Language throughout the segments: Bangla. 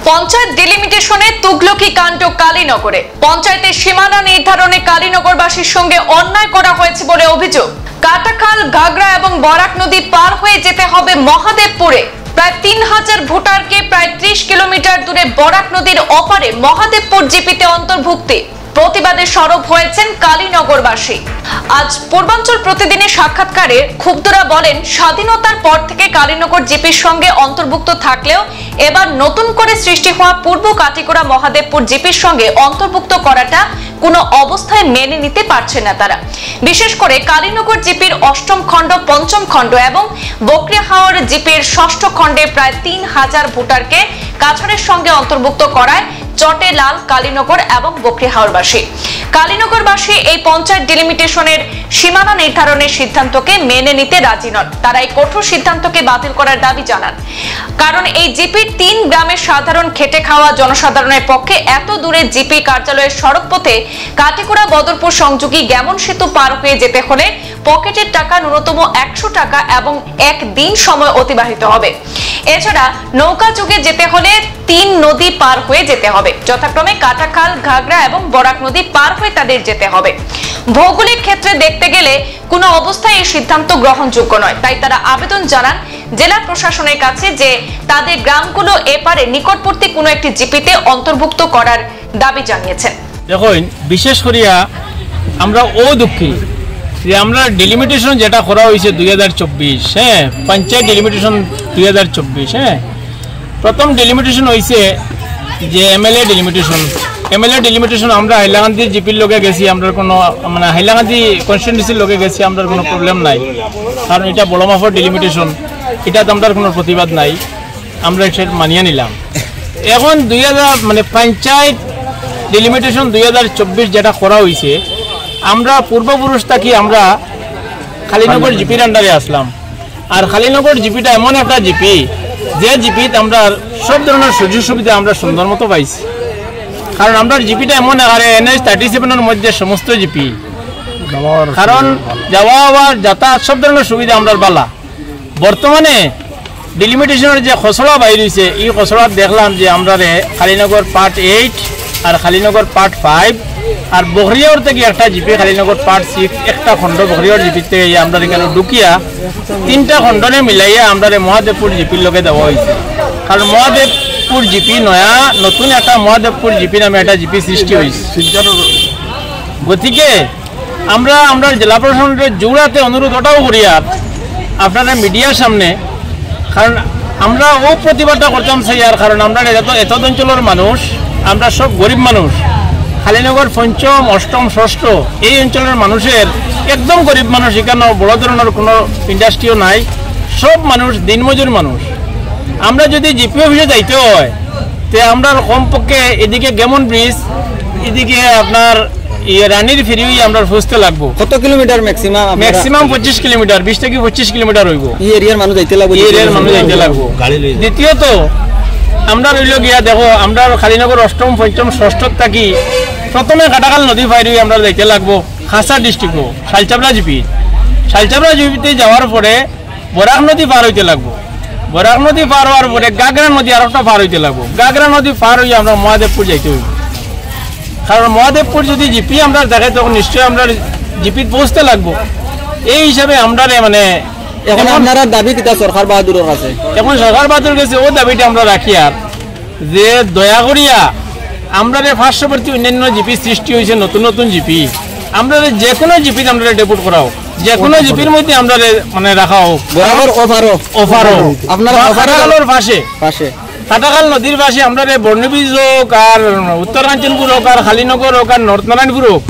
পঞ্চায়েত ডিলিমিটেশনে তুগলকি কাণ্ড কালীনগরে। পঞ্চায়েতের সীমানা নির্ধারণে কালীনগরবাসীর সঙ্গে অন্যায় করা হয়েছে বলে অভিযোগ। কাটাখাল, ঘাগড়া এবং বরাক নদী পার হয়ে যেতে হবে মহাদেবপুরে। প্রায় 3000 ভোটারকে প্রায় 30 কিলোমিটার দূরে বরাক নদীর ওপারে মহাদেবপুর জিপিতে অন্তর্ভুক্তি। প্রতিবাদে সরব হয়েছেন কালীনগরবাসী। আজ পূর্বাঞ্চল প্রতিদিনে সাক্ষাৎকারে ক্ষুব্ধরা বলেন, স্বাধীনতার পর থেকে কালীনগর জিপির সঙ্গে অন্তর্ভুক্ত থাকলেও এবার নতুন করে সৃষ্টি হওয়া পূর্ব কাটিগড়া মহাদেবপুর জিপির সঙ্গে অন্তর্ভুক্ত করাটা কোনো অবস্থায় মেনে নিতে পারছে না তারা। বিশেষ করে কালীনগর জিপির 8ম খণ্ড, 5ম খণ্ড এবং বকরিহাওর জিপির 6ষ্ঠ খণ্ডে প্রায় 3000 ভোটারকে কাছাড়ের সঙ্গে অন্তর্ভুক্ত করায় চটে লাল কালীনগর এবং বকরিহাওরবাসী। কালীনগরবাসী এই পঞ্চায়েত ডিলিমিটেশনের সীমানা নির্ধারণের সিদ্ধান্তকে মেনে নিতে রাজি নন। তারা এই কঠোর সিদ্ধান্তকে বাতিল করার দাবি জানান। কারণ এই জিপির 3 গ্রামের সাধারণ খেটে খাওয়া জনসাধারণের পক্ষে এত দূরে জিপি কার্যালয়ের সড়ক পথে কাটিগড়া বদরপুর সংযোগী গ্যামন সেতু পার হয়ে যেতে হলে পকেটের টাকা ন্যূনতম 100 টাকা এবং একদিন সময় অতিবাহিত হবে। এছাড়া নৌকা যুগে যেতে হলে 3 নদী পার হয়ে যেতে হবে, যথাক্রমে কাটাখাল, ঘাগড়া এবং বরাক নদী পার হয়ে তাদের যেতে হবে। ভৌগোলিক ক্ষেত্রে দেখতে গেলে কোনো অবস্থায় এই সিদ্ধান্ত গ্রহণযোগ্য নয়। তাই তারা আবেদন জানান জেলা প্রশাসনের কাছে যে তাদের গ্রামগুলো এপারে নিকটবর্তী কোনো একটি জিপিতে অন্তর্ভুক্ত করার দাবি জানিয়েছেন। দেখুন, বিশেষ করিয়া আমরা দুঃখী যে আমরা ডিলিমিটেশন যেটা করা হয়েছে 2024, পঞ্চায়েত ডিলিমিটেশন 2024, প্রথম ডিলিমিটেশন হয়েছে যে এমএলএ ডিলিমিটেশন আমরা হাইলাকান্দি জিপির লোকে গেছি, আমরা কোনো মানে হাইলাকান্দি কনস্টিটুয়েন্সির লোকে গেছি, আমরা কোনো প্রবলেম নাই, কারণ এটা বড় মাফর ডিলিমিটেশন, এটাতে আমরা কোনো প্রতিবাদ নাই, আমরা সেটা মানিয়ে নিলাম। এখন 2000 মানে পঞ্চায়েত ডিলিমিটেশন 2024 যেটা করা হয়েছে, আমরা পূর্বপুরুষ থাকি আমরা কালীনগর জিপির আন্ডারে আসলাম। আর কালীনগর জিপিটা এমন একটা জিপি যে জিপিতে আমরা সব ধরনের সুযোগ সুবিধা আমরা সুন্দর মতো পাইছি। কারণ আমরা জিপিটা এমন NH 37 মধ্যে সমস্ত জিপি, কারণ যাওয়া আবার যাতায়াত সব ধরনের সুবিধা আমরা বালা। বর্তমানে ডিলিমিটেশনের যে খসড়া বাইর হয়েছে, এই খসড়া দেখলাম যে আমরা কালীনগর পার্ট 8 আর কালীনগর পার্ট 5 আর বকরিয়াওর থেকে একটা জিপি কালীনগর পার্ট 6 একটা খণ্ড বকরিয়াওর জিপির থেকে আমরা এখানে ঢুকিয়া 3টা খণ্ডনে মিলাইয়া আমরা মহাদেবপুর জিপির লোকে দেওয়া হয়েছে। কারণ মহাদেবপুর জিপি নতুন একটা মহাদেবপুর জিপি নামে একটা জিপি সৃষ্টি হয়েছে। গতিকে আমরা জেলা প্রশাসনের জোড়াতে অনুরোধ ওটাও করি আর আপনারা মিডিয়ার সামনে, কারণ আমরা প্রতিবাদটা করতাম চাই। আর কারণ আমরা এত অঞ্চলের মানুষ, আমরা সব গরিব মানুষ। কালীনগর 5ম, 8ম, 6ষ্ঠ এই অঞ্চলের মানুষের একদম গরিব মানুষ, এখানে বড় ধরনের কোনো ইন্ডাস্ট্রিও নাই, সব মানুষ দিনমজুর মানুষ। আমরা যদি জিপি অফিসে যাইতে হয় তে আমরা কমপক্ষে এদিকে গেমন ব্রিজ, এদিকে আপনার রানীর ফেরি আমরা ফুসতে লাগবো। কত কিলোমিটার ম্যাক্সিমাম? 25 কিলোমিটার, 20 থেকে 25 কিলোমিটার হইব। এই এরিয়ার মানুষ যাইতে লাগবো। দ্বিতীয়ত আমরা রইল গিয়া দেখো, আমরা কালীনগর 8ম, 5ম, 6ষ্ঠ থাকি প্রথমে কাটাখাল নদী পাইরি আমরা যাইতে লাগবো খাসা ডিস্ট্রিক্ট শালচাবড়া জিপিতে যাওয়ার পরে বরাক নদী পার হইতে লাগবো। বরাক নদী পার হওয়ার পরে ঘাগড়া নদী আর একটা পার হইতে লাগবো। ঘাগড়া নদী পার হইয়া আমরা মহাদেবপুর যাইতে হইব। কারণ মহাদেবপুর যদি জিপি আমরা দেখে তখন নিশ্চয়ই আমরা জিপিত পৌঁছতে লাগবো। এই হিসাবে আমরা মানে এখন আপনারা দাবি কিতা সরকার বাহাদুরের কাছে? এখন সরকার বাহাদুর কাছে দাবিটা আমরা রাখি আর যে দয়া করিয়া আমরা পার্শ্ববর্তী অন্যান্য জিপি সৃষ্টি হয়েছে, নতুন জিপি, আমরা যে কোনো জিপিতে আমরা ডেপুট করা হোক, যে কোনো জিপির মধ্যে আমরা মানে রাখা হোক। অফার হোক আপনারা কাটাখালের পাশে কাটাখাল নদীর পাশে আমরা বর্ণবীজ হোক আর উত্তর কাঞ্চনপুর হোক আর কালীনগর হোক আর নর্থ নারায়ণপুর হোক,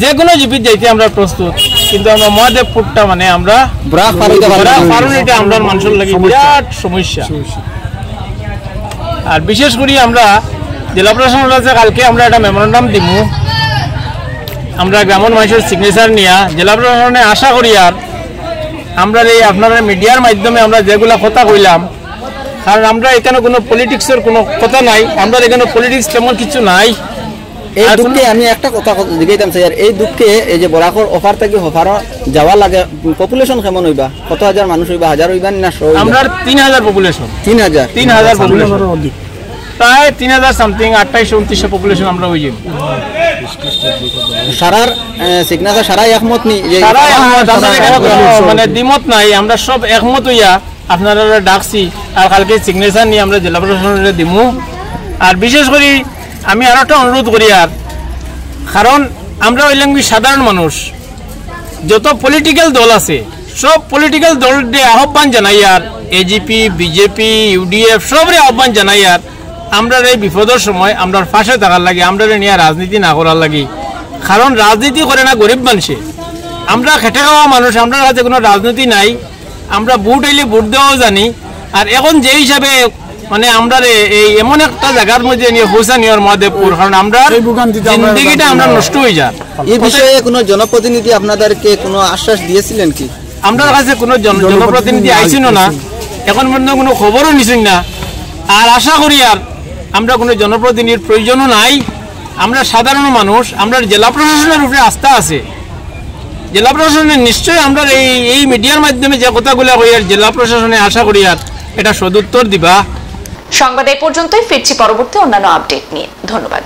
যে কোনো জিপিত যাইতে আমরা প্রস্তুত। কিন্তু আমরা মহাদেবপুরটা মানে আমরা এটা আমরা মানুষের লাগে বিরাট সমস্যা। আর বিশেষ করে আমরা জেলা প্রশাসনের কাছে কালকে আমরা একটা মেমোরেন্ডাম দিব, আমরা গ্রামের মানুষের সিগনেচার নিয়ে জেলা প্রশাসনে আশা করি। আর আমরা এই আপনারা মিডিয়ার মাধ্যমে আমরা যেগুলা কথা কইলাম, কারণ আমরা এখানে কোনো পলিটিক্সের কোনো কথা নাই, আমরা এখানে পলিটিক্স তেমন কিছু নাই। এই দুঃখে আমি একটা কথা জিজ্ঞাইতাম স্যার, এই দুঃখে এই যে বরাকর অফার থেকে অফার যাওয়া লাগে, পপুলেশন কেমন হইবা? কত হাজার মানুষ হইবা? 1000 হইবা না 100? আমরা 3000 পপুলেশন। 3000 পপুলেশন প্রায় 3000 সামথিং 28-29 পপুলেশন আমরা হয়ে যাব সারার সিগনেচার সারাই একমত নি যে সারা একমত, আমরা এখানে মানে দ্বিমত নাই, আমরা সব একমত হইয়া আপনারা ডাকছি আর কালকে সিগনেচার নিয়ে আমরা জেলা প্রশাসনের দিমু। আর বিশেষ করে আমি আরো একটা অনুরোধ করি, আর কারণ আমরা হইলাম কি সাধারণ মানুষ, যত পলিটিক্যাল দল আছে সব পলিটিক্যাল দলদের আহ্বান জানাই, আর এজিপি বিজেপি ইউডিএফ সবরে আহ্বান জানাই, আর আমরা এই বিপদের সময় আমরা পাশে থাকার লাগে, আমরা নিয়ে রাজনীতি না করার লাগে। কারণ রাজনীতি করে না গরিব মানুষে, আমরা খেটে খাওয়া মানুষ, আমরা কাছে কোনো রাজনীতি নাই, আমরা ভোট আইলে ভোট দেওয়াও জানি। আর এখন যে হিসাবে মানে আমরা এই এমন একটা জায়গার মধ্যে নিয়ে পৌঁছা নিয়ে মহাদেবপুর, কারণ আমরা জিন্দিগিটা আমরা নষ্ট হয়ে যায়। এই বিষয়ে কোনো জনপ্রতিনিধি আপনাদেরকে কোনো আশ্বাস দিয়েছিলেন কি? আমরা কাছে কোনো জনপ্রতিনিধি আইছিল না, এখন পর্যন্ত কোনো খবরও নিছেন না। আর আশা করি আর আমরা কোনো জনপ্রতিনিধির প্রয়োজনও নাই, আমরা সাধারণ মানুষ, আমরা জেলা প্রশাসনের উপরে আস্থা আছে। জেলা প্রশাসনের নিশ্চয়ই আমরা এই মিডিয়ার মাধ্যমে যে কথাগুলো কই, আর জেলা প্রশাসনে আশা করি আর এটা সদুত্তর দিবা। সংবাদ এই পর্যন্তই, ফিরছি পরবর্তী অন্যান্য আপডেট নিয়ে। ধন্যবাদ।